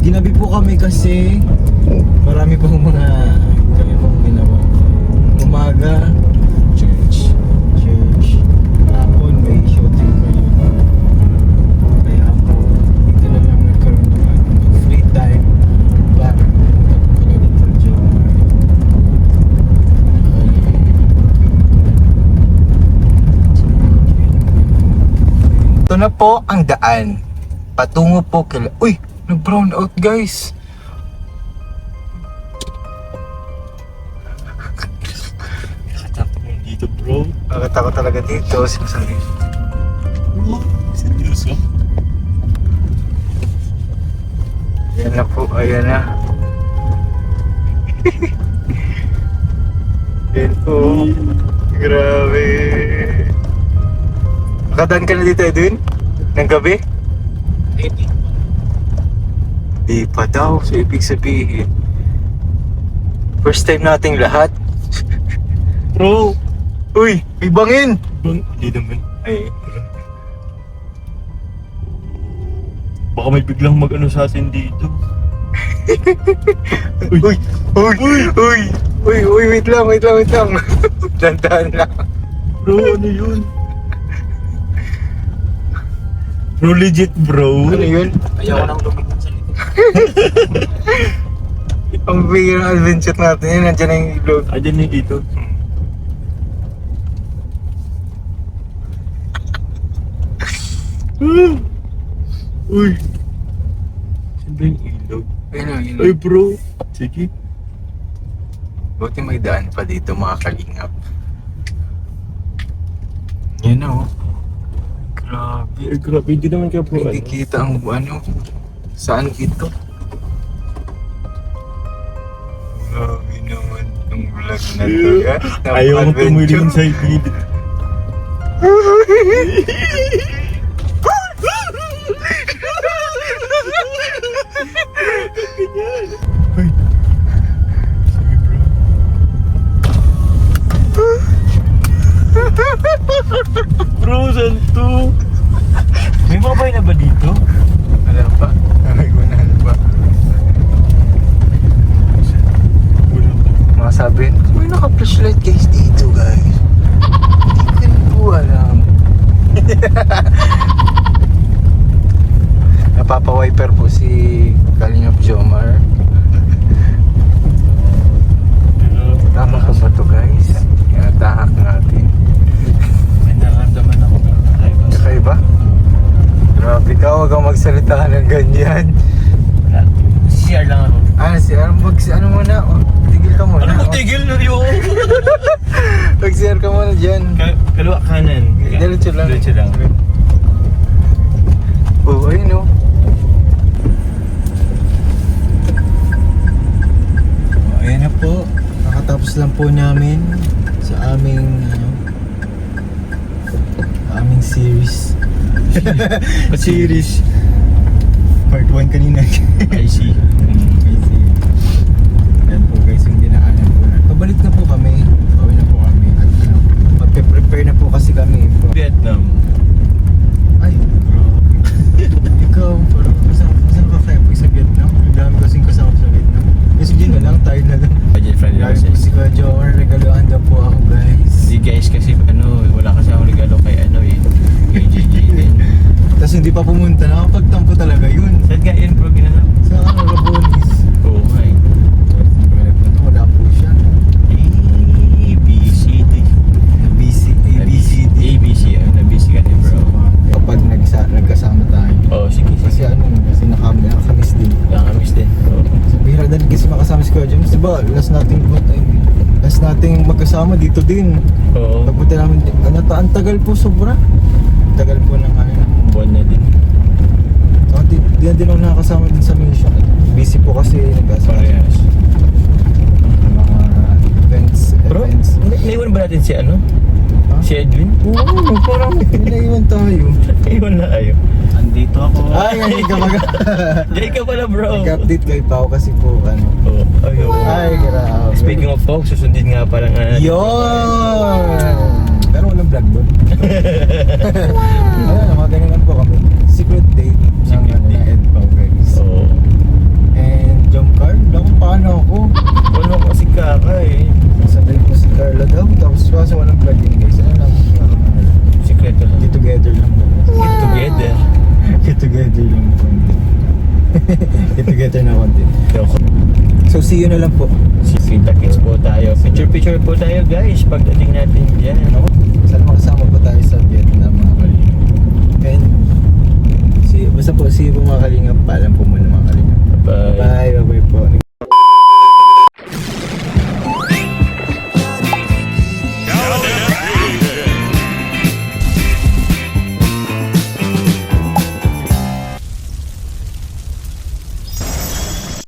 Ginabi po kami kasi marami pong mga kami pong ginawa. Umaga, church. Hapon, may shooting kayo. Kaya ako, dito na lang nagkaroon ng free time para pumunta po kami dito Jomar. Ito na po ang daan. Patungo po kila... Uy! Nag-brown out guys! Nakatakot mo dito bro. Nakita ko talaga dito. Sinasabi. Seryoso? Ayan na po. Ayan na. Ayan po. Grabe. Nakadaan ka na dito Edwin? Ng gabi? Di pa daw, so ibig sabihin first time nating lahat. Bro! Uy, may bangin! Hindi naman. Ay, Baka may biglang mag-ano sa atin dito. uy, wait lang. Dandahan lang. Bro, ano yun? Bro, legit bro. Ano yun? Ayaw ko nang lumikot sa likod. Ang bigyan ng adventure natin yun, nandiyan na yung ilog. Ayan yung dito. Uy! Saan ba yung ilog? Ayun o, Ay bro! Sige. Buti may daan pa dito mga kalingap. Yan o. Grabe. Ay, grabe, hindi naman ka bro. Hindi kita ang ano. Saan ito? Grabe naman yung vlog na to. Ayaw mo tumulong sa gilid. Ay. Sige bro. Bro, saan to? May mga bay na ba dito? Wala pa. Ay, wala pa. Wala pa. Mga sabi, may naka-flashlight guys dito guys. Hindi ko alam. Napapa-wiper po si Kalingap Jomar. Tama po ba to guys? Inatahak natin. May nararamdaman ako ng kakaiba. Kakaiba? Grabe ka, huwag kang magsalita ng ganyan. Wala. CR lang ako. Ano muna? Oh, tigil ka muna. Ano magtigil na yun? Mag-CR ka muna dyan. Kaliwa kanan. Diretso lang. Diretso lang. Oh, ayun oh. Ayan na po. Nakatapos lang po namin sa aming series. Series. Part 1 kanina. I see. Yan po guys yung dinaanan po na. Pabalik na po kami. Pauwi na po kami. At magpe-prepare na po kasi kami. Vietnam. Ay, ikaw, parang kasama ka kaya po sa Vietnam? Ang dami kasing kasama sa Vietnam. Kasi dyan na lang, tayo na lang. Budget friendly Lagi po si Kuya Jomar, regaloan daw po ako guys. Hindi guys kasi wala kasi akong regalo kay kay JJ din. Tapos hindi pa pumunta, nakapagtampo talaga yun. Saan nga yun bro ginanap? Sa Rabonis. Oo nga eh. Wala po siya. ABCD. ABC na-busy ka din bro. Kapag nagkasama tayo. Oo sige Kasi kasi nakamiss din. Nakamiss din. So, bihira din kasi makasama si Kuya James. Diba, last nating magkasama dito din. Oo. Pagpunta namin, ang tagal po sobra. Tagal po ng Buwan na din. So, di na din ako nakakasama din sa mission. Busy po kasi nagkasama Parehas. ng mga Bro, events. naiwan ba natin si Ha? Si Edwin? Oo, parang pinaiwan tayo. Naiwan na kayo. Andito ako. Ay, ngayon ka mag- Jay ka pala bro. Nag-update kay Pao kasi po Oo. Ayaw. Ay, grabe. Speaking of folks, susundin nga pala nga. Yun! Pero walang vlog doon. Ayun, mga ganyan po kami. Secret date ng Secret date. Ed Pao guys. Oo. get together na konti. So see you na lang po. Kita-kits po tayo. Picture-picture po tayo guys pagdating natin dyan. Sana makasama po tayo sa Vietnam mga kalingap. And basta po si mga kalingap, paalam po muna